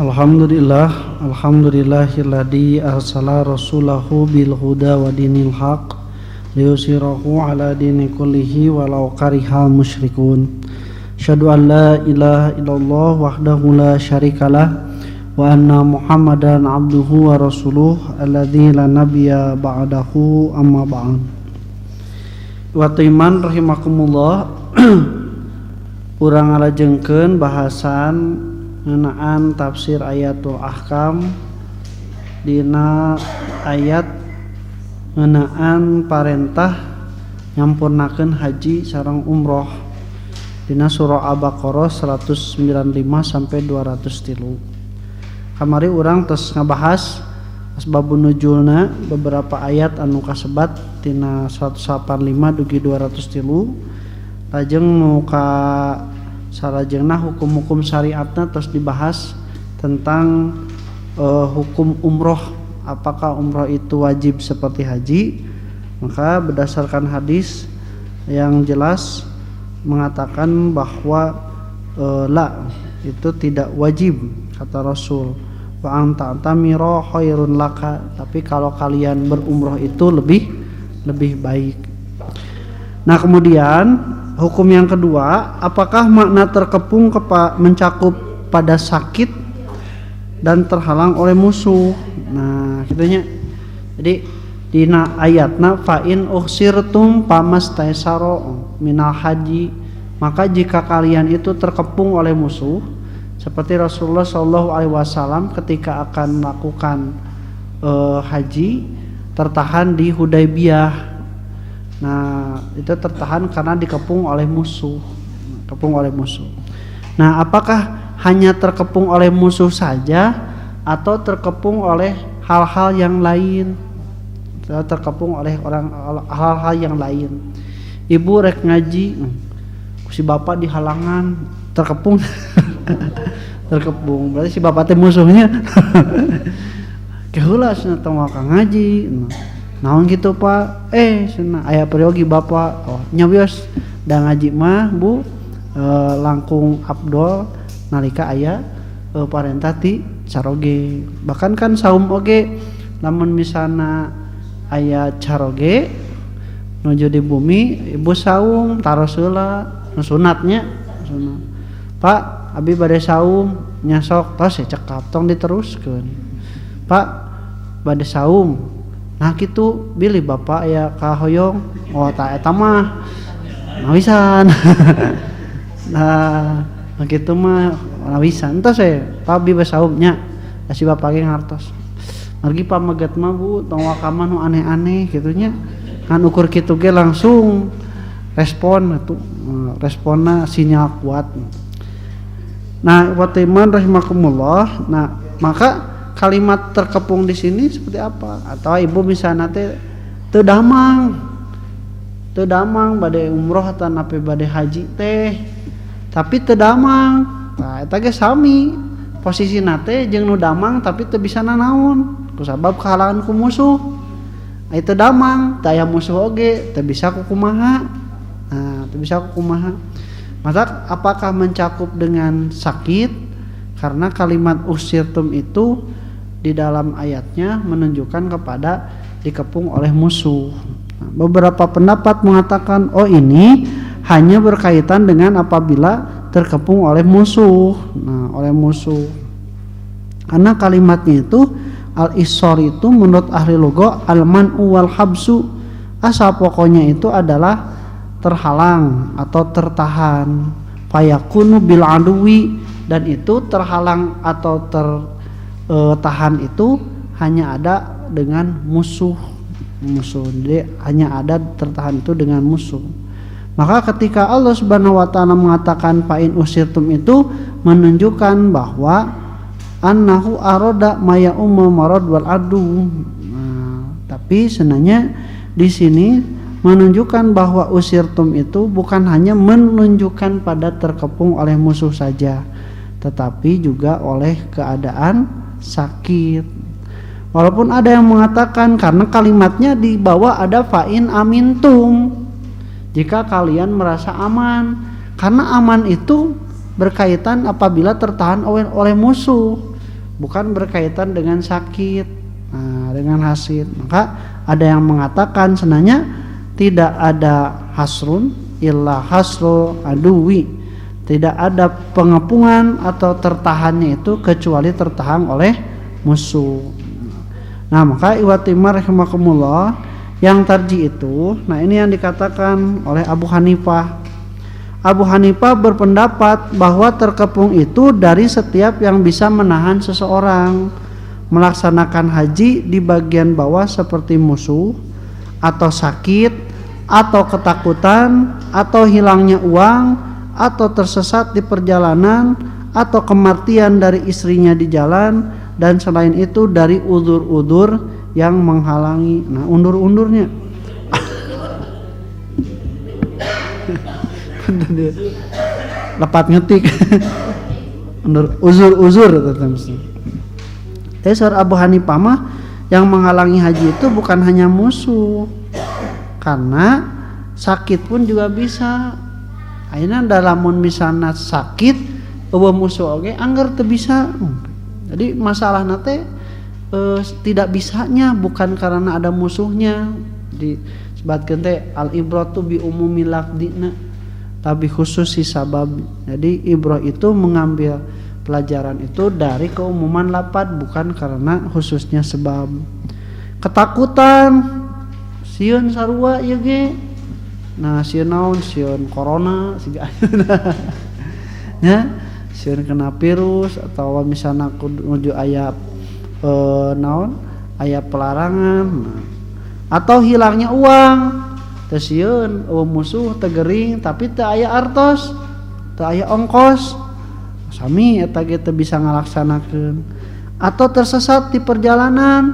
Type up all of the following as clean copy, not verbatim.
Alhamdulillahilladzi arsala rasulahu bil huda wa dinil haq liyusirahu ala dini kullihi walau karihal musyrikun. Asyhadu an la ilaha illallah wahdahu la syarikalah wa anna Muhammadan abduhu wa rasuluh alladzi la nabiyya ba'dahu amma ba'd. Wa iman rahimakumullah. Urang ngalajengkeun bahasan ngeunaan tafsir ayatul ahkam dina ayat ngeunaan parentah nyampurnakeun haji sareng umroh dina surah Al-Baqarah 195 sampai 203. Kamari urang tos ngabahas asbabun nuzulna beberapa ayat anu kasebat tina 185 dugi 203. Lajeng nu ka salajengna hukum-hukum syariatna terus dibahas tentang hukum umroh, apakah umroh itu wajib seperti haji. Maka berdasarkan hadis yang jelas mengatakan bahwa la, itu tidak wajib, kata Rasul, wa anta tamira khairun laka, tapi kalau kalian berumroh itu lebih baik. Nah, kemudian hukum yang kedua, apakah makna terkepung mencakup pada sakit dan terhalang oleh musuh. Nah, gitunya. Jadi dina ayatna fa in uhsirtum pamastaysaro minal haji, maka jika kalian itu terkepung oleh musuh, seperti Rasulullah SAW ketika akan melakukan haji tertahan di Hudaybiyah. Nah, itu tertahan karena dikepung oleh musuh. Nah, apakah hanya terkepung oleh musuh saja atau terkepung oleh hal-hal yang lain? Terkepung oleh hal-hal yang lain. Ibu rek ngaji, si bapak di halangan, terkepung. Terkepung, berarti si bapak teh musuhnya. Keheula cenah teu ka ngaji. Naon gitu Pak? Cenah aya periogi bapak. Oh, nya wios da ngaji mah Bu langkung afdol nalika aya parentah ti caroge. Bahkan kan saum oge lamun misalna aya caroge nuju di bumi, ibu saum taros heula nu sunatnya. Pak, abi bade saum nya sok tos cekap tong diteruskeun. Pak, bade saum. Nah kitu bilih bapak ya kahoyong, oh tak eta mah nawisan. Nah kitu mah nawisan entos Pak bi basaumnya si bapak ge ngartos. Margi pamaget mah Bu tong wakaman nu aneh-aneh kitu nya. Kan ukur kitu ge langsung respon atuh, responna sinyal kuat. Nah, wa iman rahimakumullah. Nah, maka kalimat terkepung di sini seperti apa? Atau ibu misalnya teu damang bade umroh atau nape bade haji teh, tapi teu damang. Nah, eta ge sami posisina teh jeung nu damang tapi teu bisa nanaon kusabab kahalangan ku musuh. Teu damang, teu aya musuh oge, teu bisa kumaha. Nah, teu bisa kumaha. Maka apakah mencakup dengan sakit? Karena kalimat usirtum itu di dalam ayatnya menunjukkan kepada dikepung oleh musuh. Beberapa pendapat mengatakan ini hanya berkaitan dengan apabila terkepung oleh musuh. Nah, oleh musuh. Karena kalimatnya itu al-isor itu menurut ahli lugha al-man'u wal habsu. Asal pokoknya itu adalah terhalang atau tertahan. Fayakunu bil adwi, dan itu terhalang atau tahan itu hanya ada dengan musuh. Jadi hanya ada tertahan itu dengan musuh. Maka ketika Allah Subhanahu wa taala mengatakan fa in usirtum itu menunjukkan bahwa annahu arada maya ummu marad wal adu. Nah, tapi sebenarnya di sini menunjukkan bahwa usirtum itu bukan hanya menunjukkan pada terkepung oleh musuh saja, tetapi juga oleh keadaan sakit. Walaupun ada yang mengatakan karena kalimatnya di bawah ada fa'in amintum, jika kalian merasa aman, karena aman itu berkaitan apabila tertahan oleh musuh. bukan berkaitan dengan sakit, dengan hasid. Maka ada yang mengatakan sebenarnya tidak ada hasrun illa hasru aduwi, tidak ada pengepungan atau tertahannya itu kecuali tertahan oleh musuh. Nah maka iwatimah rahimakumullah, yang tarji itu, nah ini yang dikatakan oleh Abu Hanifah. Abu Hanifah berpendapat bahwa terkepung itu dari setiap yang bisa menahan seseorang melaksanakan haji di bagian bawah seperti musuh, atau sakit, atau ketakutan, atau hilangnya uang, atau tersesat di perjalanan, atau kematian dari istrinya di jalan, dan selain itu dari udzur-udzur yang menghalangi. Nah undur-undurnya lepat ngetik uzur-uzur Sor Abu Hanifah mah yang menghalangi haji itu bukan hanya musuh, karena sakit pun juga bisa. Akhirnya dalamun misalnya sakit eueuh musuh oge anggar teu bisa. Jadi masalah nate tidak bisanya bukan karena ada musuhnya. Disebutkeun teh al ibratu bi umumil lafdina, tapi khusus si sabab. Jadi ibrah itu mengambil pelajaran itu dari keumuman lafaz, bukan karena khususnya sebab. Ketakutan sieun sarua ieu ge. Nah sieun naon? Sieun corona siga ya, sieun kena virus atau misalnya nuju aya naon? Aya pelarangan. Nah, atau hilangnya uang. Teu sieun musuh teu gering tapi teu aya artos, teu aya ongkos. Sami eta ge teu bisa ngalaksanakeun. Atau tersesat di perjalanan,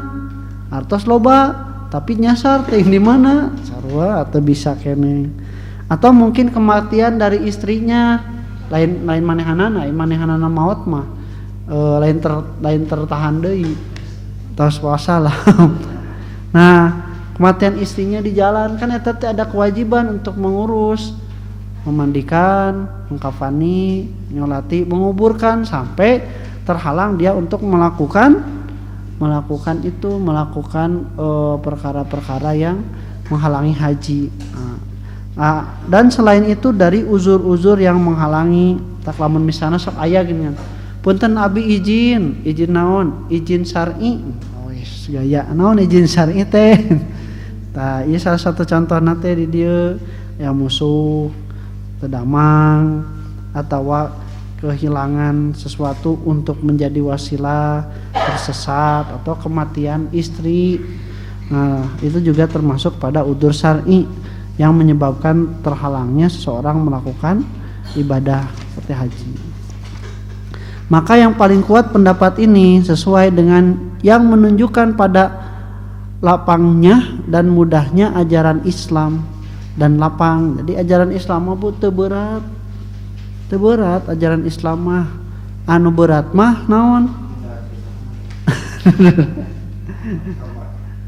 artos loba tapi nyasar teh di mana? Sarua teu bisa keneh. Atau mungkin kematian dari istrinya, lain manehanana maot mah lain tertahan deui. Tos puasa lah. Nah, kematian istrinya di jalan kan eta teh ada kewajiban untuk mengurus, memandikan, mengkafani, nyolati, menguburkan sampai terhalang dia untuk melakukan perkara-perkara yang menghalangi haji. Dan selain itu dari uzur-uzur yang menghalangi, tak lamun misalnya sok aya gini kan. Punten abi izin naon? Izin syar'i. Oh yes, gaya naon izin syar'i teh. Tah ieu salah satu contoh teh di dieu yang musuh tedamang atau kehilangan sesuatu untuk menjadi wasilah, tersesat atau kematian istri. Nah, itu juga termasuk pada udzur syar'i yang menyebabkan terhalangnya seseorang melakukan ibadah seperti haji. Maka yang paling kuat pendapat ini sesuai dengan yang menunjukkan pada lapangnya dan mudahnya ajaran Islam dan lapang. Jadi ajaran Islam mah teu berat. Teu berat ajaran Islam mah. Anu berat mah naon?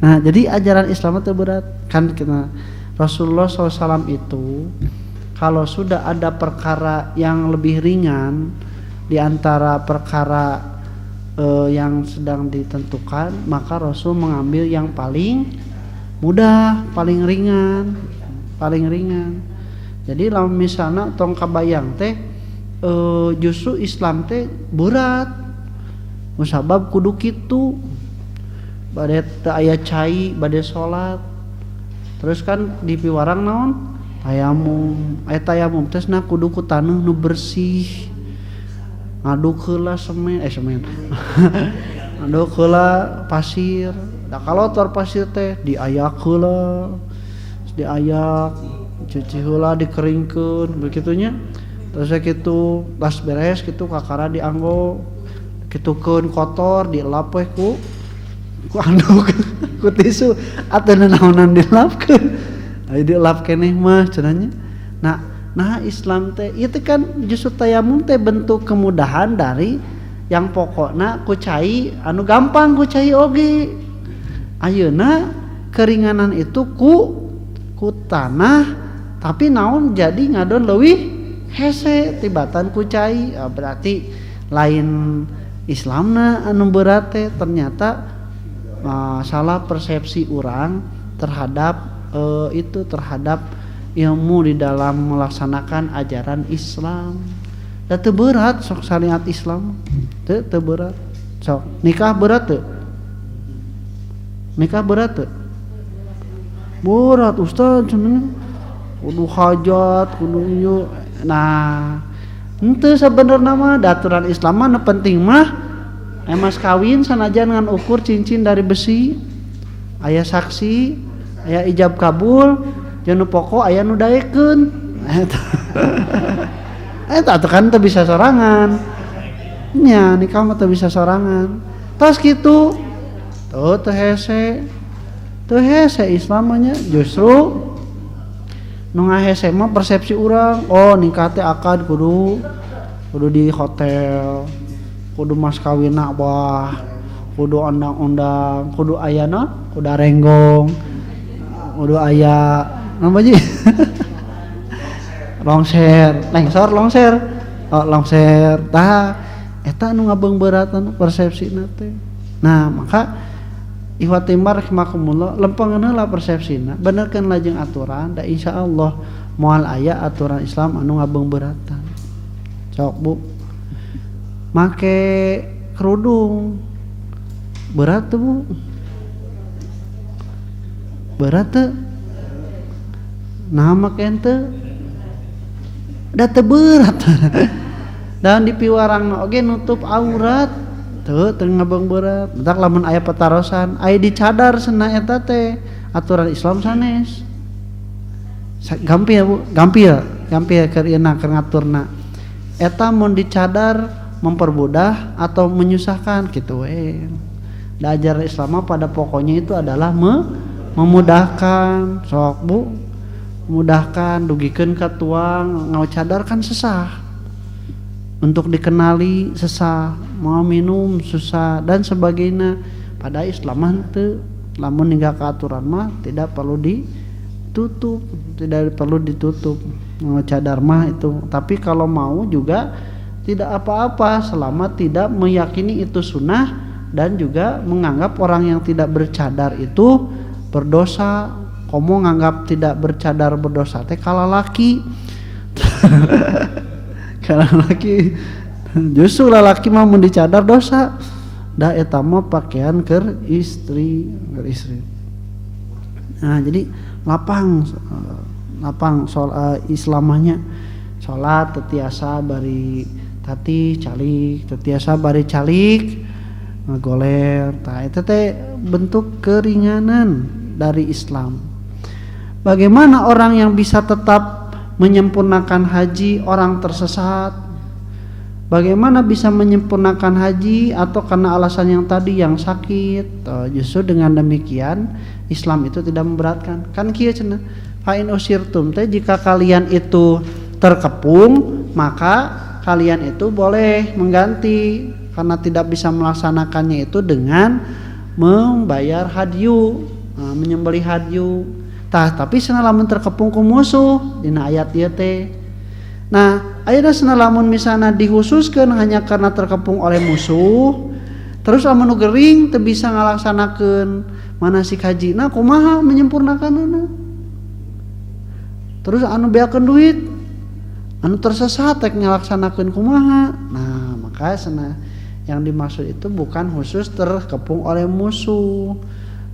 Nah, jadi ajaran Islam teu berat. Kan kita Rasulullah SAW itu kalau sudah ada perkara yang lebih ringan di antara perkara yang sedang ditentukan, maka Rasul mengambil yang paling mudah, paling ringan. Jadi lamun misalnya tong kabayang teh justru Islam teh berat. Musabab kudu kitu. Bade teu aya cai, bade salat. Terus kan di piwarang naon? Tayamum. Aya tayamum teh na kudu ku taneuh nu bersih. Ngaduk heula semen. Ngaduk heula pasir. Da kalotor pasir teh diayak heula. Diayak, cuci heula, dikeringkeun begitunya. Terus kitu pas beres kitu kakara dianggo. Kitukeun kotor dielap we ku anduk ku tisu atuh naonan dilapkeun. Ai dilap keneh mah cenanya. Nah Islam teh itu kan justru tayamum teh bentuk kemudahan dari yang pokokna ku cai anu gampang ku cai oge. Ayeuna keringanan itu ku tanah tapi naon jadi ngadon leuwih hese tibatan ku cai. Berarti lain Islamna anu berat teh ternyata salah persepsi orang terhadap terhadap ilmu di dalam melaksanakan ajaran Islam. Da teu berat sok syariat Islam. Teu berat. Sok nikah berat teu? Nikah berat teu? Berat Ustaz cenah. Kudu hajat, kudu ieu. Nah, henteu sabenerna mah aturan Islam mah nu penting mah mas kawin sanajan ngan ukur cincin dari besi, aya saksi, aya ijab kabul, jeung nu pokok aya nu daekeun. Eta kan teu bisa sorangan. Nya nikah mah teu bisa sorangan. Tos kitu. Teu hese. Teu hese Islam nya justru nu ngahese mah persepsi urang. Oh, nikah teh akad kudu di hotel. Kudu mas kawinna bah, kudu undang-undang, kudu aya naon? Kudu renggong, kudu aya naon ji? Longser. Oh, longser. Tah eta anu ngabeungbeuratan persepsina teh. Nah, maka ikhwatimar rahimakumullah lempengeun heula persepsina, benerkeun lajeng aturan da insyaallah moal aya aturan Islam anu ngabeungbeuratan. Sok Bu. Make kerudung berat tuh Bu, berat tuh nah make ente da teu berat dan di piwarangna oge nutup aurat teu ngabeung berat. Entak lamun aya petarosan aya dicadar cenah eta teh aturan Islam sanes gampil Bu, gampil keur ieu keur ngaturna eta mun dicadar mempermudah atau menyusahkan gitu da ajaran Islam pada pokoknya itu adalah memudahkan. Sok Bu, memudahkan, dugikeun ka tuang ngau cadar kan sesah, untuk dikenali sesah, mau minum susah dan sebagainya. Pada Islam teu, lamun ninggal ka aturan mah tidak perlu ditutup, ngau cadar mah itu. Tapi kalau mau juga tidak apa-apa selama tidak meyakini itu sunnah dan juga menganggap orang yang tidak bercadar itu berdosa. Komo nganggap tidak bercadar berdosa teh kala laki. Kala laki justru lalaki mah mun dicadar dosa. Da eta mah pakaian keur istri. Nah, jadi lapang soal Islamanya salat tetiasa bari tati calik, tetiasa bari calik ngagoler. Tah eta teh bentuk keringanan dari Islam. Bagaimana orang yang bisa tetap menyempurnakan haji orang tersesat? Bagaimana bisa menyempurnakan haji atau karena alasan yang tadi yang sakit? Justru dengan demikian Islam itu tidak memberatkan. Kan kieu cenah, fa in usirtum teh jika kalian itu terkepung maka kalian itu boleh mengganti karena tidak bisa melaksanakannya itu dengan membayar hadyu, menyembelih hadyu. Tapi cenah lamun terkepung ku musuh dina ayat ieu teh. Nah, ayeuna cenah lamun misalna dihususkeun hanya karena terkepung oleh musuh, terus lamun nu gering teu bisa ngalaksanakeun manasik hajina kumaha menyempurnakanna? Terus anu beakeun duit anu tersesat tek ngalaksanakeun kumaha. Nah, maka cenah yang dimaksud itu bukan khusus terkepung oleh musuh,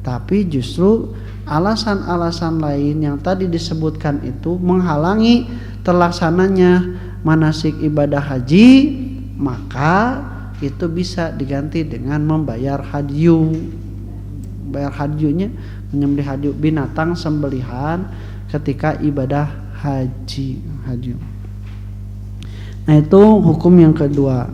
tapi justru alasan-alasan lain yang tadi disebutkan itu menghalangi terlaksananya manasik ibadah haji, maka itu bisa diganti dengan membayar hadyu. Bayar hadyunya menyembelih hadyu binatang sembelihan ketika ibadah haji. Nah, itu hukum yang kedua.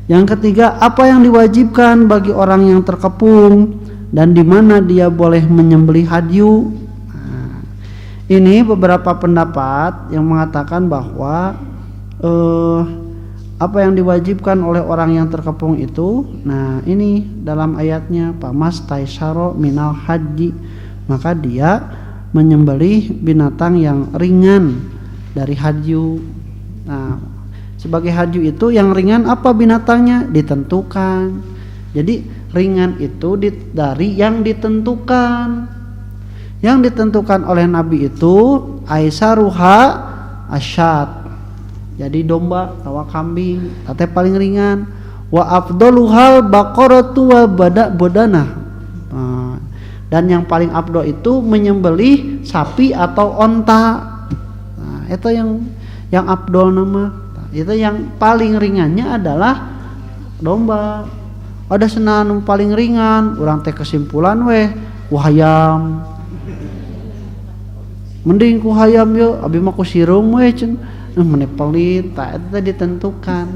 Yang ketiga, apa yang diwajibkan bagi orang yang terkepung dan di mana dia boleh menyembelih hadyu. Nah, ini beberapa pendapat yang mengatakan bahwa apa yang diwajibkan oleh orang yang terkepung itu, nah ini dalam ayatnya pamas taisaro minal haji, maka dia menyembelih binatang yang ringan dari hadyu. Nah, Sebagai haju itu yang ringan apa binatangnya ditentukan. Jadi ringan itu dari yang ditentukan. Yang ditentukan oleh Nabi itu aisaruha asyad. Jadi domba atau kambing, tete paling ringan. Wa afdaluhal baqaratu wa badanah. Dan yang paling afdal itu menyembelih sapi atau onta. Nah, itu yang afdal nama. Itu yang paling ringannya adalah domba. Ada senan paling ringan, orang teh kesimpulan hayam. Mending ku hayam yo, abi mah ku sirung cenah. Mene pelit, eta ditentukan.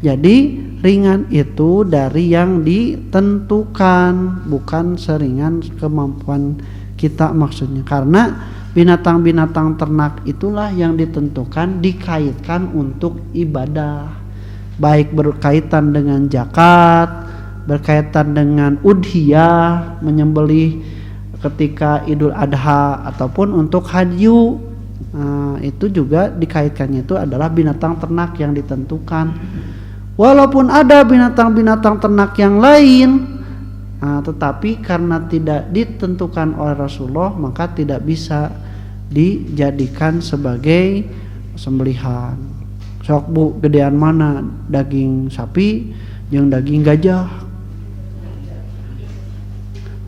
Jadi ringan itu dari yang ditentukan, bukan seringan kemampuan kita maksudnya. Karena binatang-binatang ternak itulah yang ditentukan dikaitkan untuk ibadah, baik berkaitan dengan zakat, berkaitan dengan udhiyah, menyembelih ketika Idul Adha ataupun untuk haji. Itu juga dikaitkannya itu adalah binatang ternak yang ditentukan. Walaupun ada binatang-binatang ternak yang lain, tetapi karena tidak ditentukan oleh Rasulullah maka tidak bisa dijadikan sebagai sembelihan. Sok bu, gedean mana daging sapi jeung daging gajah?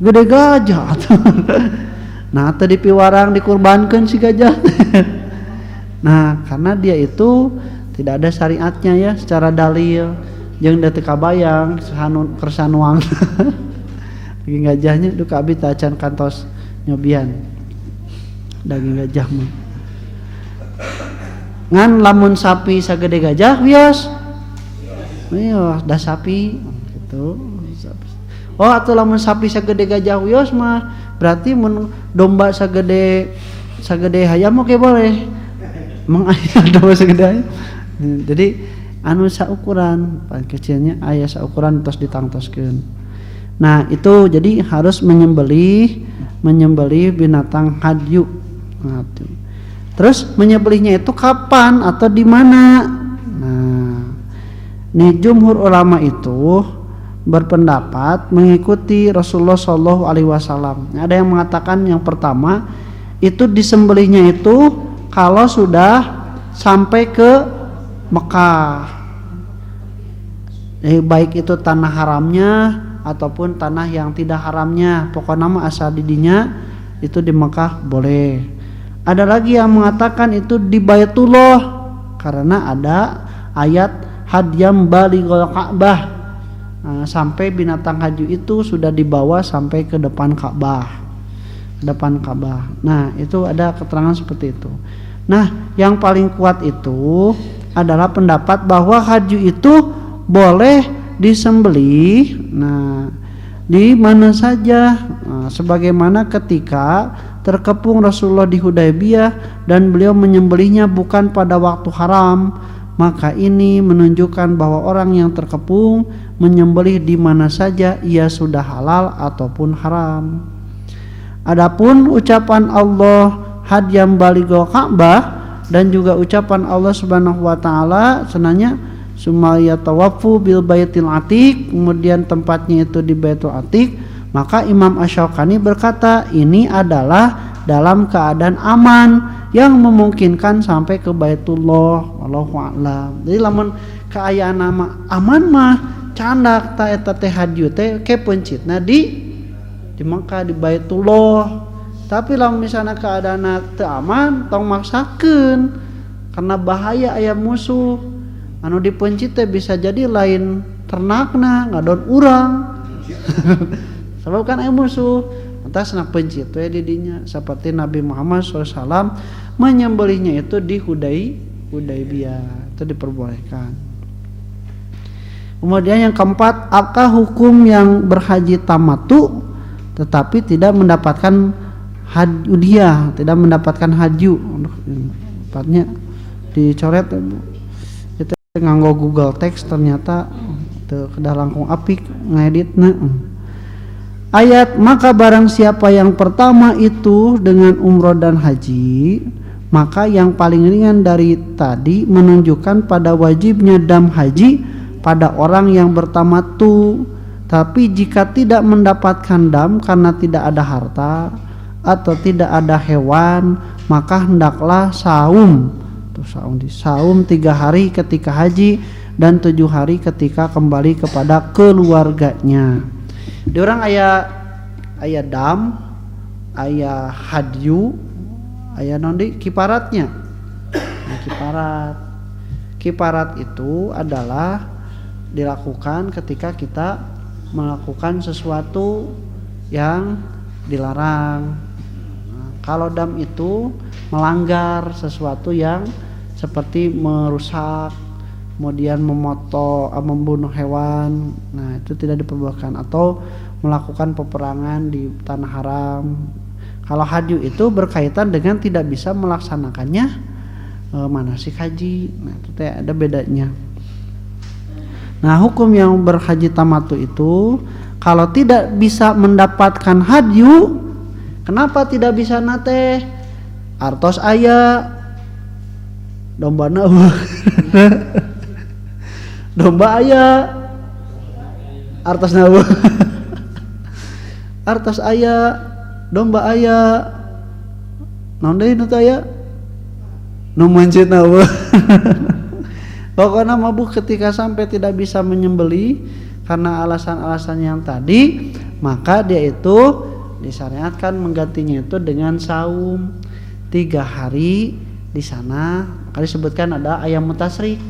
Gede gajah. Nah, tadi piwarang dikurbankan si gajah. Nah, karena dia itu tidak ada syariatnya ya secara dalil. Jeung da teu kabayang kersanuang. Daging gajahnya duka abi tacan kantos nyobian. Daging gajah mah. Ngan lamun sapi sagede gajah wios. Wios da sapi gitu. Oh, atuh lamun sapi sagede gajah wios mah berarti domba sagede hayam oke boleh. Emang aya domba sagede hayam. Jadi anu saukuran, pan kecilnya aya saukuran tos ditangtoskeun. Nah, itu jadi harus menyembelih binatang hadyu. Nah, terus menyembelihnya itu kapan atau di mana? Nah, nih jumhur ulama itu berpendapat mengikuti Rasulullah Shallallahu Alaihi Wasallam. Ada yang mengatakan yang pertama itu disembelihnya itu kalau sudah sampai ke Mekah, baik itu tanah haramnya ataupun tanah yang tidak haramnya, pokoknya nama asal didinya itu di Mekah boleh. Ada lagi yang mengatakan itu di Baitullah karena ada ayat hadyam balighal Ka'bah. Sampai binatang haji itu sudah dibawa sampai ke depan Ka'bah. Nah, itu ada keterangan seperti itu. Nah, yang paling kuat itu adalah pendapat bahwa haji itu boleh disembelih. Nah, di mana saja, sebagaimana ketika terkepung Rasulullah di Hudaybiyah dan beliau menyembelihnya bukan pada waktu haram, maka ini menunjukkan bahwa orang yang terkepung menyembelih di mana saja ia sudah halal ataupun haram. Adapun ucapan Allah hadyam balighal Ka'bah dan juga ucapan Allah Subhanahu wa taala senanya sumaya tawafu bil baitil atiq, kemudian tempatnya itu di Baitul Atiq, maka Imam Asy-Syaukani berkata ini adalah dalam keadaan aman yang memungkinkan sampai ke Baitullah. Wallahu a'lam. Jadi lamun kaayaan nama aman mah candak ta eta teh haji teh ke pencitna di Mekah di Baitullah. Tapi lamun misalnya keadaana teu aman tong maksakeun karena bahaya aya musuh. Anu dipencit teh bisa jadi lain ternakna ngadon urang. Sebab kan aya musuh. Entas na pencit we di dinya seperti Nabi Muhammad SAW menyembelihnya itu di Hudaybiyah, itu diperbolehkan. Kemudian yang keempat, apakah hukum yang berhaji tamattu tetapi tidak mendapatkan hadiah, tidak mendapatkan haju? Tempatnya dicoret itu nganggo Google Text ternyata teu kedah langkung apik ngeditna. Ayat maka barang siapa yang pertama itu dengan umroh dan haji maka yang paling ringan dari tadi menunjukkan pada wajibnya dam haji pada orang yang bertamattu. Tapi jika tidak mendapatkan dam karena tidak ada harta atau tidak ada hewan, maka hendaklah saum 3 hari ketika haji dan 7 hari ketika kembali kepada keluarganya. Di orang aya dam, aya hadyu, aya nondi kiparatnya. Nah, kiparat itu adalah dilakukan ketika kita melakukan sesuatu yang dilarang. Nah, kalau dam itu melanggar sesuatu yang seperti merusak, kemudian membunuh hewan. Nah, itu tidak diperbolehkan, atau melakukan peperangan di tanah haram. Kalau hadyu itu berkaitan dengan tidak bisa melaksanakannya manasik haji. Nah, itu ada bedanya. Nah, hukum yang berhaji tamattu itu kalau tidak bisa mendapatkan hadyu, kenapa tidak bisa nate? Artos aya dombana domba aya artosna artos aya domba aya naon deui nu teh aya nu mencitna pokoknya mabuk ketika sampai tidak bisa menyembeli karena alasan-alasan yang tadi, maka dia itu disyariatkan menggantinya itu dengan saum 3 hari di sana. Maka disebutkan ada ayam mutasrik.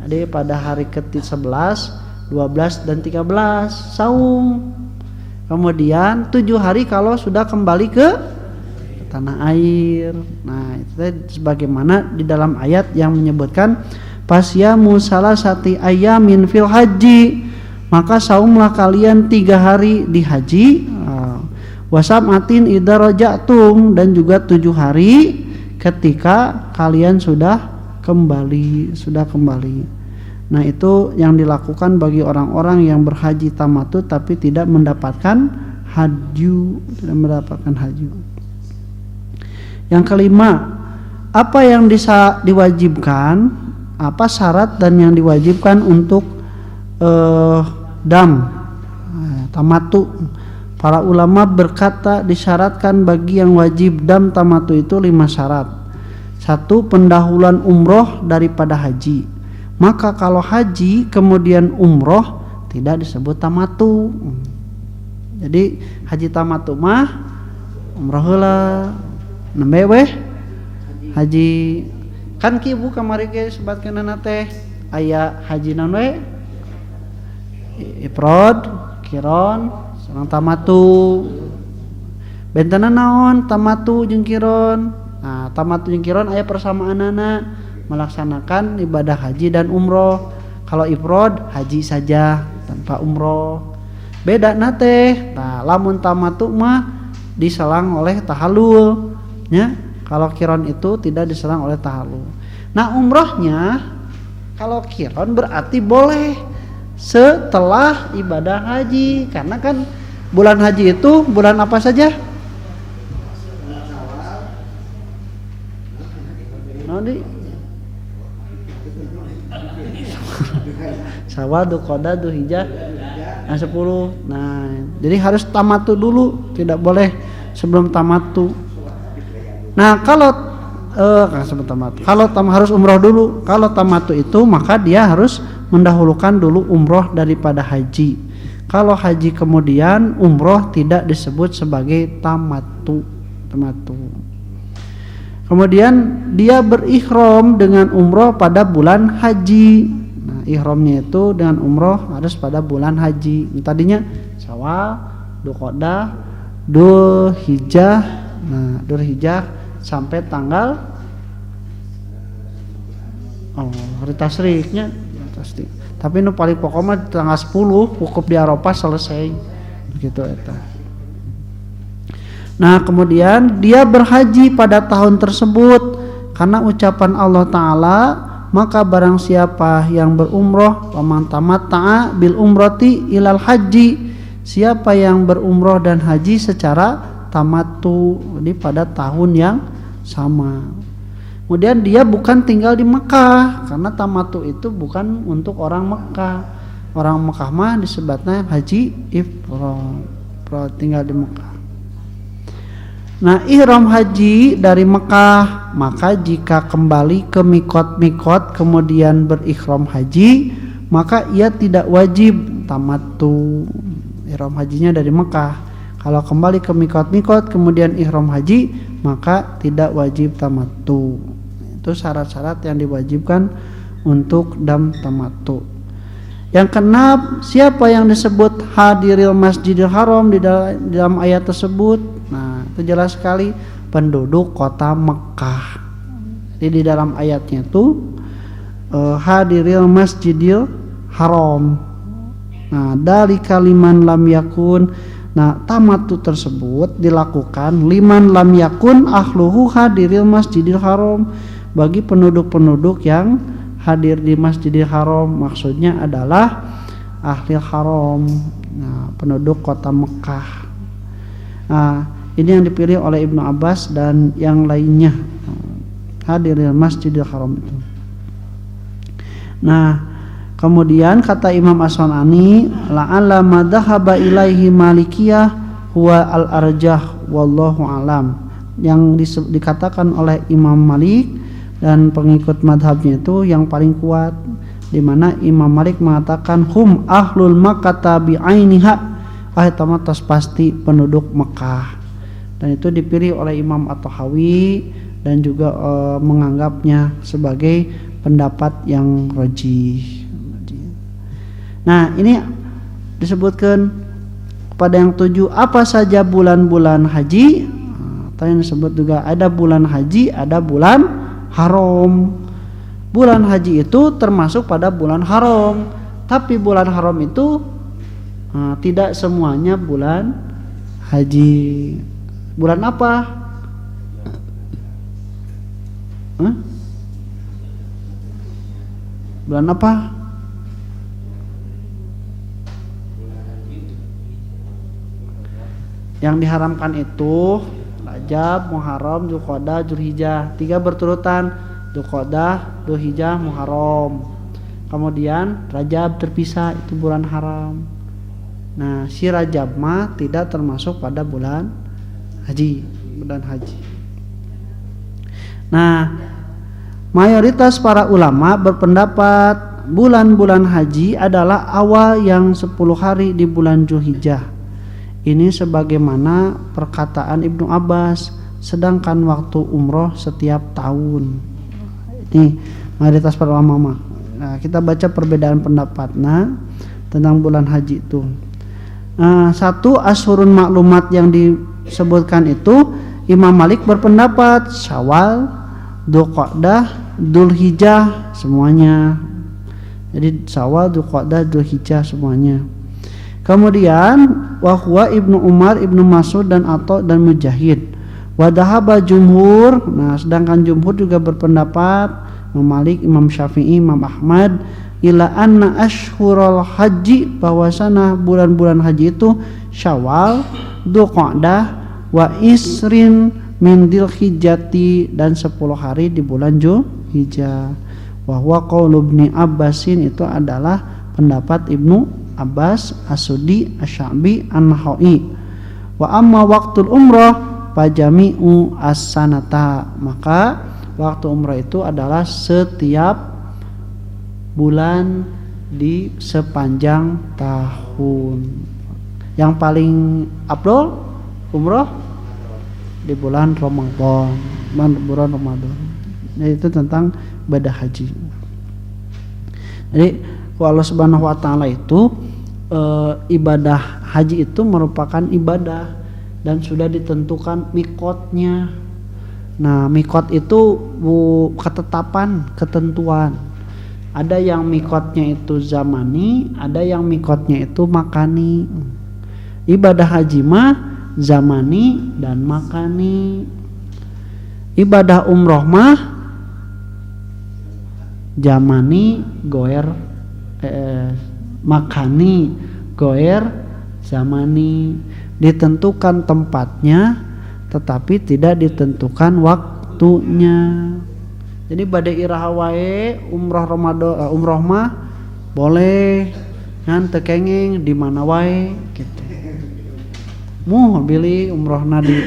Jadi pada hari ke-11, 12 dan 13 saum. Kemudian 7 hari kalau sudah kembali ke tanah air. Nah, itu sebagaimana di dalam ayat yang menyebutkan fasyamu salasati ayamin fil haji, maka saumlah kalian 3 hari di haji, wasamatin idza rajatum, dan juga 7 hari ketika kalian sudah kembali. Nah, itu yang dilakukan bagi orang-orang yang berhaji tamattu tapi tidak mendapatkan hadyu, Yang kelima, apa yang diwajibkan, apa syarat dan yang diwajibkan untuk dam tamattu. Para ulama berkata disyaratkan bagi yang wajib dam tamattu itu 5 syarat. 1, pendahuluan umroh daripada haji. Maka kalau haji kemudian umroh tidak disebut tamattu. Jadi haji tamattu mah umroh heula nembe weh haji. Kan kibu kamari ge sebatkeunana teh aya haji naon we? Ifrad, qiron, sareng tamattu. Bentana naon tamattu jeung qiron? Nah, tamattu jeung qiron aya persamaanana, melaksanakan ibadah haji dan umroh. Kalau ifrad haji saja tanpa umroh. Beda teh. Nah, lamun tamattu mah diselang oleh tahallul, nya. Kalau qiron itu tidak diserang oleh tahallul. Nah, umrohnya kalau qiron berarti boleh setelah ibadah haji, karena kan bulan haji itu bulan apa saja? Syawal, Dzulqa'dah, Dzulhijjah, 10. Nah, jadi harus tamattu dulu, tidak boleh sebelum tamattu. Nah, kalau harus umroh dulu. Kalau tamattu itu maka dia harus mendahulukan dulu umroh daripada haji. Kalau haji kemudian umroh tidak disebut sebagai tamattu. Kemudian dia berihram dengan umroh pada bulan haji. Nah, ihramnya itu dengan umroh harus pada bulan haji. Tadinya Syawal, Dzulqa'dah, Dzulhijjah. Nah, Dzulhijjah sampai tanggal hari tasriknya pasti. Tapi nu paling pokok mah tanggal 10 wukuf di Arafah selesai begitu eta. Nah, kemudian dia berhaji pada tahun tersebut karena ucapan Allah Ta'ala, maka barang siapa yang berumroh paman tamatta'a bil umrati ilal haji, siapa yang berumroh dan haji secara tamattu, jadi pada tahun yang sama. Kemudian dia bukan tinggal di Mekah, karena tamattu itu bukan untuk orang Mekah. Orang Mekah mah disebutnya haji ifrad, tinggal di Mekah. Nah, ihram haji dari Mekah, maka jika kembali ke mikot kemudian berikhram haji, maka ia tidak wajib tamattu. Ihram hajinya dari Mekah. Kalau kembali ke mikot kemudian ihram haji, maka tidak wajib tamattu. Itu syarat-syarat yang diwajibkan untuk dam tamattu. Yang keenam, siapa yang disebut hadiril Masjidil Haram di dalam ayat tersebut? Nah, itu jelas sekali penduduk kota Mekah. Jadi di dalam ayatnya itu hadiril Masjidil Haram. Nah, dari kaliman lam yakun. Nah, tamattu tersebut dilakukan liman lam yakun ahluhu hadiril Masjidil Haram, bagi penduduk-penduduk yang hadir di Masjidil Haram, maksudnya adalah ahli haram, nah, penduduk kota Mekah. Nah, ini yang dipilih oleh Ibnu Abbas dan yang lainnya, hadiril Masjidil Haram itu. Nah, kemudian kata Imam As-San'ani, la'alla madhahaba ilaihi malikiyah huwa al-arjah wallahu alam. Yang dikatakan oleh Imam Malik dan pengikut madhabnya itu yang paling kuat, di mana Imam Malik mengatakan hum ahlul Makkah bi'ainiha, tamat pasti penduduk Mekah. Dan itu dipilih oleh Imam At-Tahawi dan juga menganggapnya sebagai pendapat yang rajih. Nah, ini disebutkan pada yang 7 apa saja bulan-bulan haji. Tadi disebut juga ada bulan haji, ada bulan haram. Bulan haji itu termasuk pada bulan haram, tapi bulan haram itu tidak semuanya bulan haji. Bulan apa? Bulan apa? Yang diharamkan itu Rajab, Muharram, Dzulqa'dah, Dzulhijjah. 3 berturutan, Dzulqa'dah, Dzulhijjah, Muharram. Kemudian Rajab terpisah, itu bulan haram. Nah, si Rajab mah tidak termasuk pada bulan haji, bulan haji. Nah, mayoritas para ulama berpendapat bulan-bulan haji adalah awal yang 10 hari di bulan Dzulhijjah. Ini sebagaimana perkataan Ibnu Abbas, sedangkan waktu umroh setiap tahun. Ini mayoritas para ulama. Nah, kita baca perbedaan pendapatnya tentang bulan haji itu. Satu, asyhurun maklumat yang disebutkan itu, Imam Malik berpendapat Syawal, Dzulqa'dah, Dzulhijjah semuanya. Jadi Syawal, Dzulqa'dah, Dzulhijjah semuanya. Kemudian wahwa Ibnu Umar, Ibnu Mas'ud dan Atha dan Mujahid. Wadahaba jumhur. Nah, sedangkan jumhur juga berpendapat, Imam Malik, Imam Syafi'i, Imam Ahmad, ila anna ashhurul haji, bahwasana bulan-bulan haji itu Syawal, Dzulqa'dah, wa isrin min Dzulhijjati, dan 10 hari di bulan Dzulhijjah. Wahwa qaulu Ibnu Abbasin, itu adalah pendapat Ibnu Abbas, As-Sudi, Asy-Sya'bi, An-Nahawi. Wa amma waqtul umrah fajami'u as-sanata, maka waktu umrah itu adalah setiap bulan di sepanjang tahun. Yang paling afdal umrah di bulan Ramadan, bulan Ramadan. Itu tentang ibadah haji. Jadi Allah Subhanahu wa taala itu ibadah haji itu merupakan ibadah dan sudah ditentukan mikotnya. Nah, mikot itu ketetapan, ketentuan. Ada yang mikotnya itu zamani, ada yang mikotnya itu makani. Ibadah haji mah zamani dan makani. Ibadah umroh mah zamani goer makani goer zamani, ditentukan tempatnya tetapi tidak ditentukan waktunya. Jadi bade iraha wae umroh Ramadan, umroh mah boleh ngan teu kenging di mana wae gitu. Muh pilih umrohna di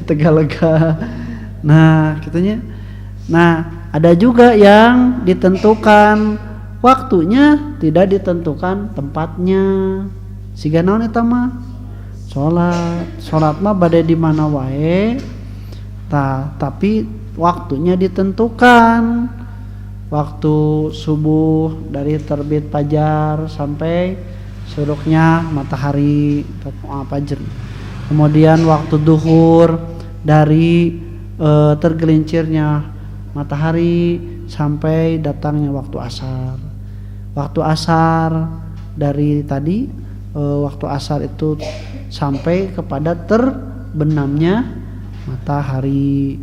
Tegalega. Nah, kitanya. Nah, ada juga yang ditentukan waktunya, tidak ditentukan tempatnya. Siga naon eta mah? Salat mah bade di mana wae. Tapi waktunya ditentukan. Waktu subuh dari terbit fajar sampai suruknya matahari fajar. Kemudian waktu duhur dari tergelincirnya matahari sampai datangnya waktu asar. Waktu asar dari tadi waktu asar itu sampai kepada terbenamnya matahari.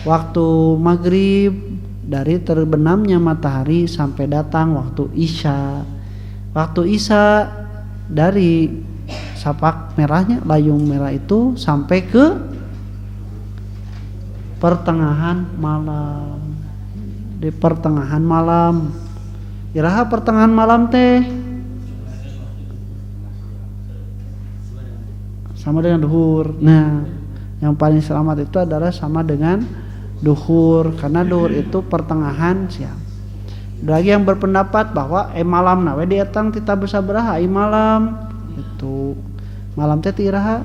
Waktu maghrib dari terbenamnya matahari sampai datang waktu isya. Waktu isya dari sapak merahnya layung merah itu sampai ke pertengahan malam. Di pertengahan malam. Iraha pertengahan malam teh sama dengan duhur. Nah, yang paling selamat itu adalah sama dengan duhur, karena duhur itu pertengahan siang. Ada lagi yang berpendapat bahwa malam nawe dietang ti tabu sabaraha malam itu. Malam teh ti iraha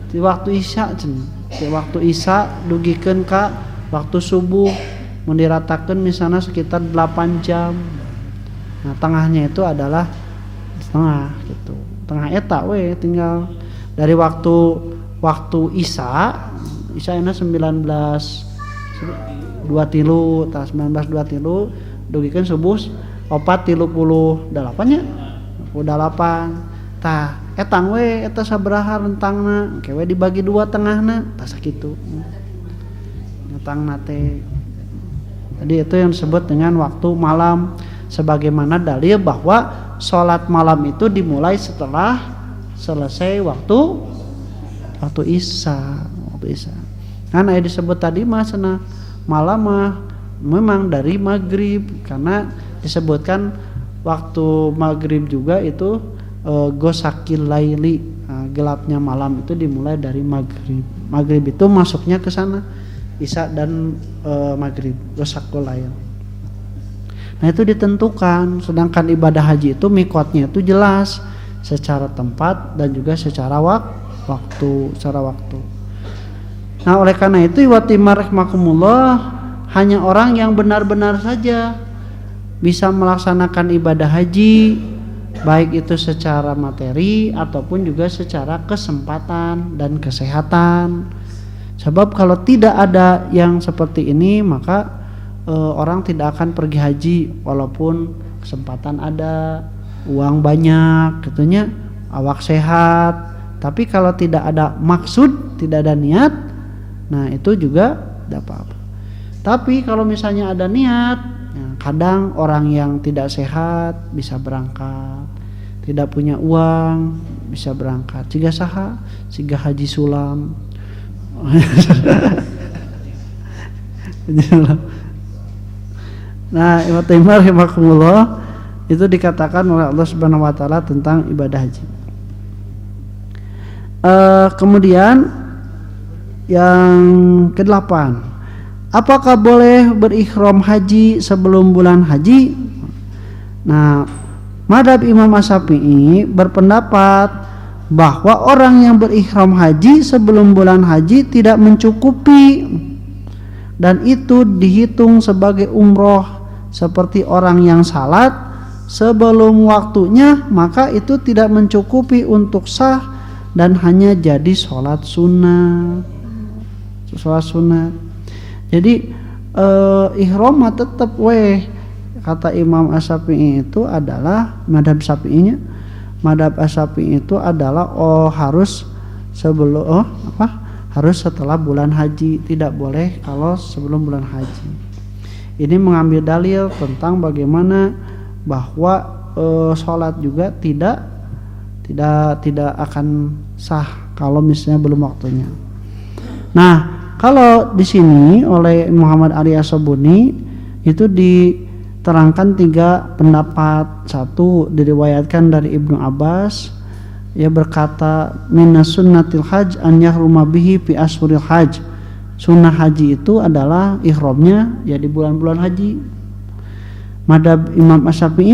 di waktu isya cenah. Di waktu isya dugikeun ka waktu subuh mendiratakeun misalnya sekitar 8 jam. Nah, tengahnya itu adalah setengah gitu. Tengah eta we tinggal dari waktu isya ena 19.23 tah 19.23 dugikeun subuh 4.38 nya 28 tah etang we eta sabaraha rentangna kewe dibagi dua tengahna tah sakitu tengahna teh. Jadi itu yang disebut dengan waktu malam, sebagaimana dalil bahwa sholat malam itu dimulai setelah selesai waktu isya. Kan aya disebut tadi mah cenah malam mah memang dari maghrib, karena disebutkan waktu maghrib juga itu gosakil laili, gelapnya malam itu dimulai dari maghrib. Maghrib itu masuknya ke sana, isya dan maghrib, gosakul lail. Nah itu ditentukan. Sedangkan ibadah haji itu mikotnya itu jelas secara tempat dan juga secara waktu. Nah oleh karena itu watimar rahmakumullah, hanya orang yang benar-benar saja bisa melaksanakan ibadah haji, baik itu secara materi ataupun juga secara kesempatan dan kesehatan. Sebab kalau tidak ada yang seperti ini, maka orang tidak akan pergi haji walaupun kesempatan ada, uang banyak gitunya, awak sehat. Tapi kalau tidak ada maksud, tidak ada niat, nah itu juga tidak apa-apa. Tapi kalau misalnya ada niat, ya kadang orang yang tidak sehat bisa berangkat, tidak punya uang bisa berangkat. Siga saha? Siga Haji Sulam. Nah, Imam Taimiyah rahimahullah itu dikatakan oleh Allah Subhanahu wa taala tentang ibadah haji. Kemudian yang ke-8, apakah boleh berikhram haji sebelum bulan haji? Nah, mazhab Imam Asy-Syafi'i berpendapat bahwa orang yang berikhram haji sebelum bulan haji tidak mencukupi, dan itu dihitung sebagai umroh. Seperti orang yang salat sebelum waktunya, maka itu tidak mencukupi untuk sah dan hanya jadi sholat sunat. Jadi ihram mah tetap kata Imam Asy-Syafi'i itu adalah madhab Syafi'inya. Madhab Asy-Syafi'i itu adalah harus sebelum harus setelah bulan haji, tidak boleh kalau sebelum bulan haji. Ini mengambil dalil tentang bagaimana bahwa sholat juga tidak akan sah kalau misalnya belum waktunya. Nah, kalau di sini oleh Muhammad Arya Sobuni itu diterangkan 3 pendapat. Satu diriwayatkan dari Ibnu Abbas, ia berkata minas sunnatil hajj an yahruma bihi fi ashuril hajj. Sunnah haji itu adalah ihramnya ya di bulan-bulan haji. Madhab Imam Asy-Syafi'i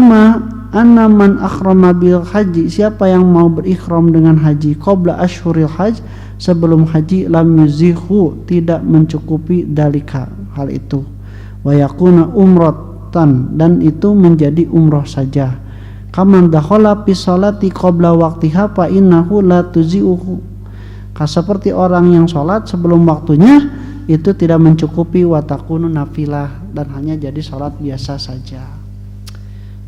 anna man akhrama bil haji, siapa yang mau berikhram dengan haji qabla ashhuril hajj, sebelum haji, lam yuzihu, tidak mencukupi dalika, hal itu, wa yakuna umratan, dan itu menjadi umroh saja. Kaman dakhala fi sholati qabla waqtiha fa innahu la tuzihu, seperti orang yang sholat sebelum waktunya itu tidak mencukupi, wa takunu nafilah, dan hanya jadi sholat biasa saja.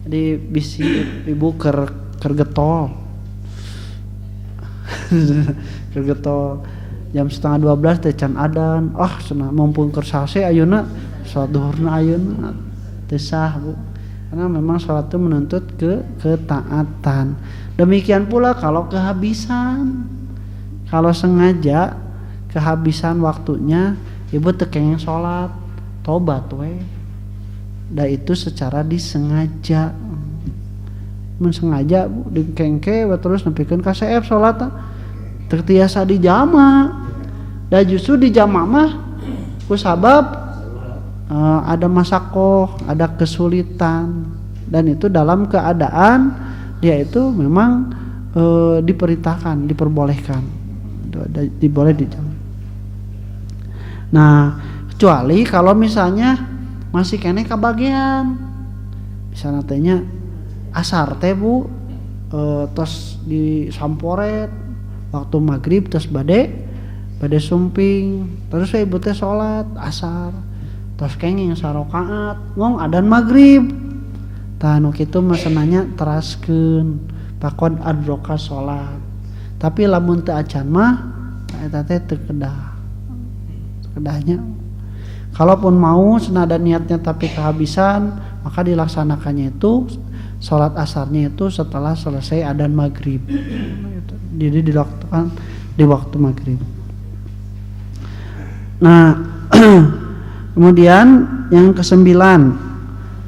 Jadi bisi ibu kergetol kergetol jam 11:30 teh can adan, cenah mumpung keur sase ayeuna salat duhurna ayeuna teu sah Bu, karena memang salat itu menuntut ketaatan. Demikian pula kalau kehabisan, kalau sengaja kehabisan waktunya ibu teu kengeng salat, tobat we. Da itu secara disengaja. Mun sengaja Bu dikengke terus nepikeun ka CF salat teu tiasa dijama. Da justru dijama mah ku sabab ada masakoh, ada kesulitan, dan itu dalam keadaan dia itu memang diperintahkan, diperbolehkan. Diboleh dijama. Nah, kecuali kalau misalnya masih kene kabagian, misalnya tanya asar teh Bu, tos disamporet waktu maghrib tos bade sumping, terus ibu teh sholat asar, tos kenging sarokaat, ngong adan maghrib, tah nu kitu masenanya teraskeun pakon adroka sholat. Tapi lamun teu acan mah eta teh teu kedahnya. Kalaupun mau senada niatnya tapi kehabisan, maka dilaksanakannya itu sholat asarnya itu setelah selesai adzan maghrib. Jadi dilakukan di waktu maghrib. Nah, kemudian yang ke-9,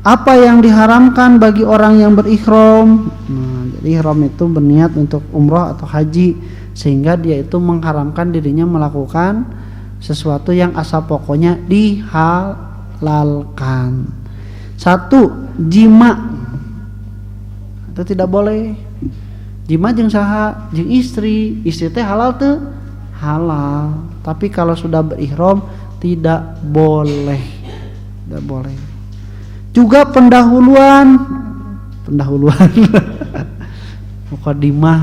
apa yang diharamkan bagi orang yang berihram? Nah, jadi ihram itu berniat untuk umrah atau haji, sehingga dia itu mengharamkan dirinya melakukan sesuatu yang asal pokoknya dihalalkan. 1, jima. Itu tidak boleh. Jima jeung saha? Jeung istri. Istri teh halal teu? Halal. Tapi kalau sudah berihram tidak boleh. Tidak boleh. Juga pendahuluan. Muqaddimah,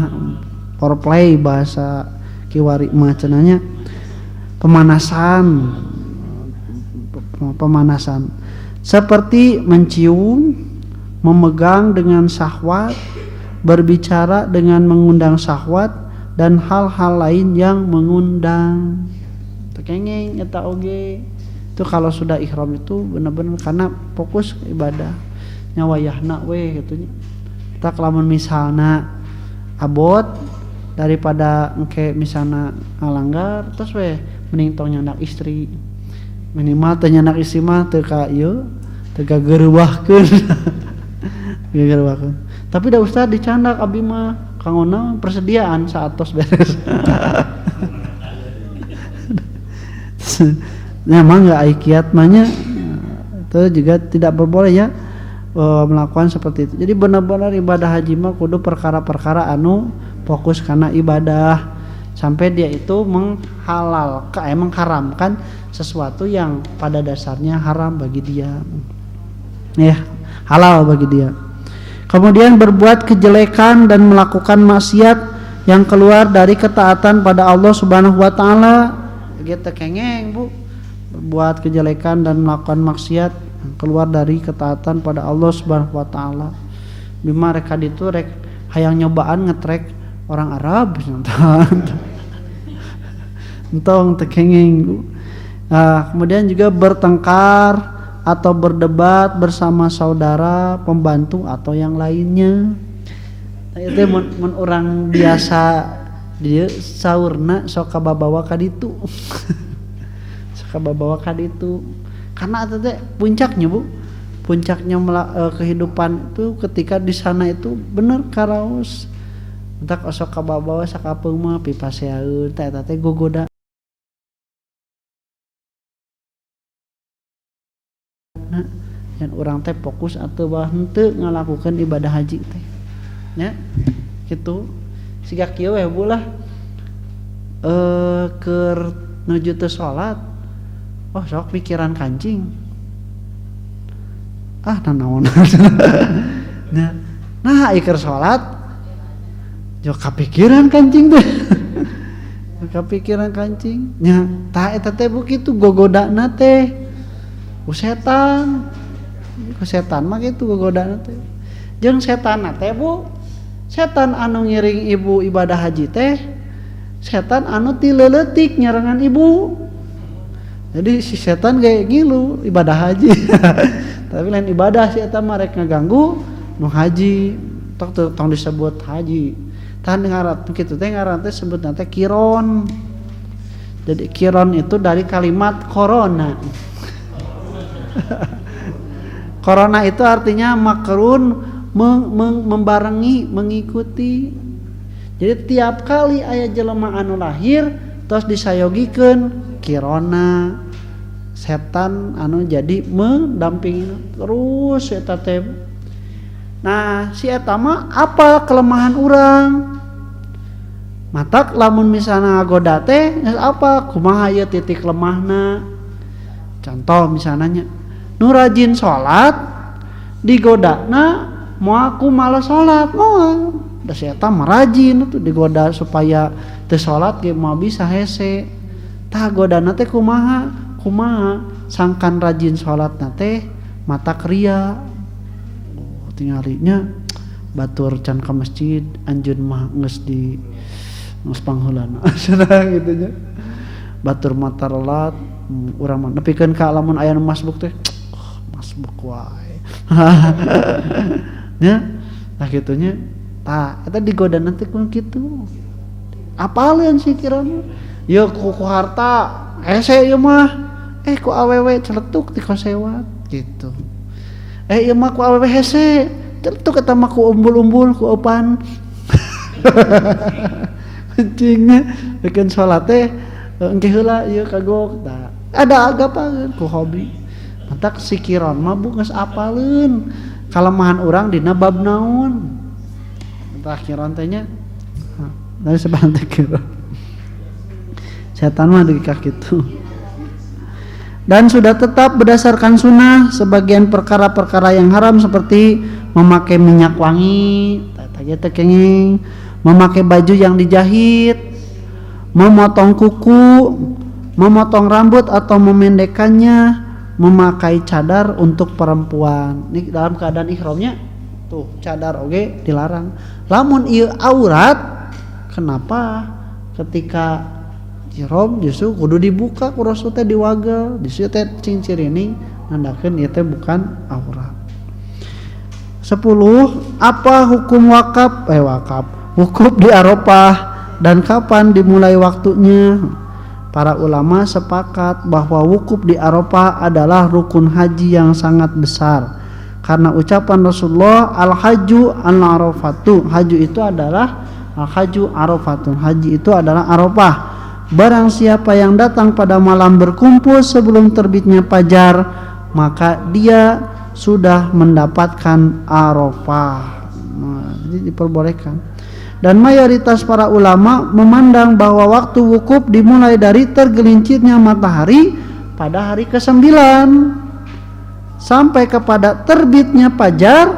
foreplay bahasa Kiwari mah cenanya. Pemanasan seperti mencium, memegang dengan syahwat, berbicara dengan mengundang syahwat, dan hal-hal lain yang mengundang. Tekengeng eta oge. Itu kalau sudah ihram itu benar-benar karena fokus ke ibadah. Nya wayahna we gitu nya. Tak lamun misalna abot daripada engke misalna ngalanggar terus we mending tong nyandak istri, minimal teh nyandak istri mah teu ka ieu teu ka geureubahkeun geureubahkeun. Tapi da ustad dicandak abdi mah kangona persediaan saatos beres. Memang enggak ai kiat mahnya itu juga tidak boleh ya melakukan seperti itu. Jadi benar-benar ibadah haji mah kudu perkara-perkara anu fokus karena ibadah, sampai dia itu mengharamkan sesuatu yang pada dasarnya haram bagi dia, ya halal bagi dia. Kemudian berbuat kejelekan dan melakukan maksiat yang keluar dari ketaatan pada Allah Subhanahu wa taala. Kita kengeng Bu, berbuat kejelekan dan melakukan maksiat yang keluar dari ketaatan pada Allah Subhanahu wa taala. Bima rek ditu rek hayang nyobaan ngetrek orang Arab entong tekengeng. Kemudian juga bertengkar atau berdebat bersama saudara, pembantu atau yang lainnya. Itu mun urang biasa dia saurna sok kababawa ka ditu. kababawa ka ditu karena eta teh puncaknya Bu, puncaknya kehidupan itu ketika di sana itu bener karaos entak osok kababawa sakapeung mah pipaseaeun teh eta teh gogoda dan orang teh fokus atau bah henteu ngalakukeun ibadah haji teh nya kitu siga kieu we Bu lah keur nuju teu salat oh sok pikiran kancing nanaon nah iker salat jo kapikiran kancing teh kapikiran kancing nya tah eta teh Bu kitu gogodana teh ku setan mah gitu gogodana teh jeung setan teh Bu setan anu ngiring ibu ibadah haji teh setan anu ti leuletik nyarangan ibu jadi si setan kayak ngilu ibadah haji tapi lain ibadah si eta mah rek ngaganggu nu haji tong disebut haji tah ngaran kitu teh ngaran teh sebutna teh kiron jadi kiron itu dari kalimat corona corona itu artinya makrun membarengi mengikuti jadi tiap kali aya jelema anu lahir terus disayogikeun kirona setan anu jadi mendampingi terus eta teh nah si eta mah apa kelemahan urang matak lamun misalna ngagoda teh geus apa kumaha ieu titik lemahna contoh misalnya nu rajin sholat digodana mau aku malas sholat mau da si eta mah rajin tuh digoda supaya teu sholat ge mau bisa hese tah godana teh kumaha sangkan rajin sholatna teh mata ria tingalinya batur can ka masjid anjeun mah geus pangheulana gitu nya batur mata relat urang mah nepikeun ka lamun aya nu masbuk teh masbuk wae nya tah kitu nya tah eta digodana teh kun kitu apaleun sih kirana ya ku harta hese ieu mah ku awewe celetuk ti kosewat gitu ieu mah ku awewe hese celetuk eta mah ku umbul-umbul ku opan cingnya bikin sholat teh engke heula ieu kagok tah ada agapaeun ku hobi matak sikiron mah bu geus apaleun kalemahan urang dina bab naon tah kiron teh nya dari sebanten kiron setan mah deui ka kitu dan sudah tetap berdasarkan sunnah sebagian perkara-perkara yang haram seperti memakai minyak wangi teh kenging memakai baju yang dijahit memotong kuku memotong rambut atau memendekkannya memakai cadar untuk perempuan ini dalam keadaan ihramnya tuh cadar oge dilarang lamun ieu aurat kenapa ketika ihram justru kudu dibuka ku Rasul teh diwagel disieu teh cincirining nandakeun ieu teh bukan aurat 10 apa hukum wakaf wukuf di Arafah dan kapan dimulai waktunya. Para ulama sepakat bahwa wukuf di Arafah adalah rukun haji yang sangat besar karena ucapan Rasulullah al-hajju al-arafatu haji itu adalah al-hajju arafatun haji itu adalah Arafah. Barang siapa yang datang pada malam berkumpul sebelum terbitnya fajar maka dia sudah mendapatkan Arafah. Jadi diperbolehkan. Dan mayoritas para ulama memandang bahwa waktu wukuf dimulai dari tergelincirnya matahari pada hari ke-9 sampai kepada terbitnya fajar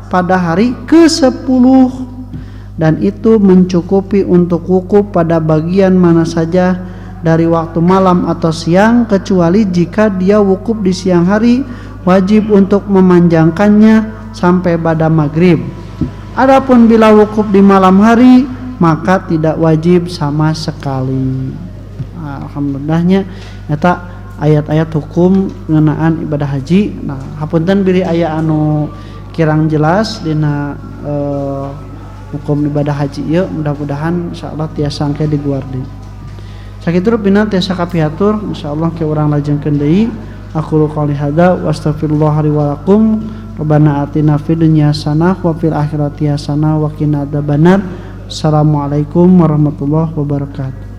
pada hari ke-10 dan itu mencukupi untuk wukuf pada bagian mana saja dari waktu malam atau siang kecuali jika dia wukuf di siang hari wajib untuk memanjangkannya sampai pada maghrib. Adapun bila wukuf di malam hari maka tidak wajib sama sekali. Alhamdulillahnya eta ayat-ayat hukum ngeunaan ibadah haji. Nah, hapunten biri aya anu kirang jelas dina hukum ibadah haji ieu mudah-mudahan insyaallah tiasa engke diguardi. Sakitu rupina tiasa kapihatur insyaallah ke urang lajengkeun deui. Aku qouli hada wa astaghfirullah li wa lakum. Rabbana atina fid dunya hasanah wa fil akhirati hasanah wa qina adzabannar. Assalamualaikum warahmatullahi wabarakatuh.